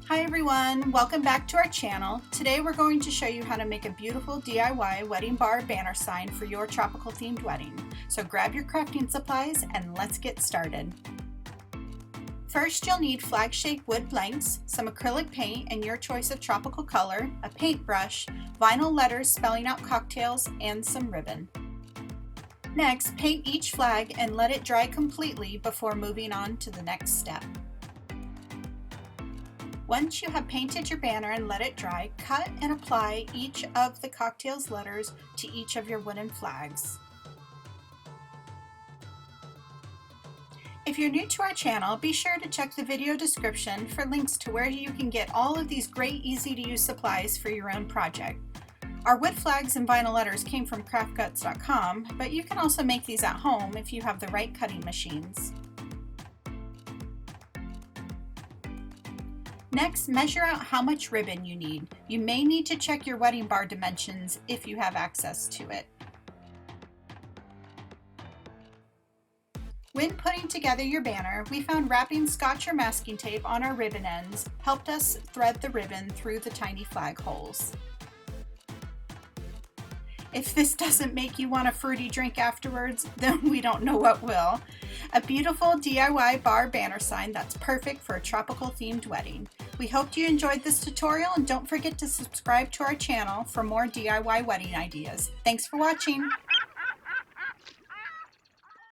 Hi everyone, welcome back to our channel. Today we're going to show you how to make a beautiful DIY wedding bar banner sign for your tropical themed wedding. So grab your crafting supplies and let's get started. First, you'll need flag-shaped wood blanks, some acrylic paint and your choice of tropical color, a paintbrush, vinyl letters spelling out cocktails, and some ribbon. Next, paint each flag and let it dry completely before moving on to the next step. Once you have painted your banner and let it dry, cut and apply each of the cocktails letters to each of your wooden flags. If you're new to our channel, be sure to check the video description for links to where you can get all of these great easy-to-use supplies for your own project. Our wood flags and vinyl letters came from craftguts.com, but you can also make these at home if you have the right cutting machines. Next, measure out how much ribbon you need. You may need to check your wedding bar dimensions if you have access to it. When putting together your banner, we found wrapping scotch or masking tape on our ribbon ends helped us thread the ribbon through the tiny flag holes. If this doesn't make you want a fruity drink afterwards, then we don't know what will. A beautiful DIY bar banner sign that's perfect for a tropical themed wedding. We hope you enjoyed this tutorial and don't forget to subscribe to our channel for more DIY wedding ideas. Thanks for watching.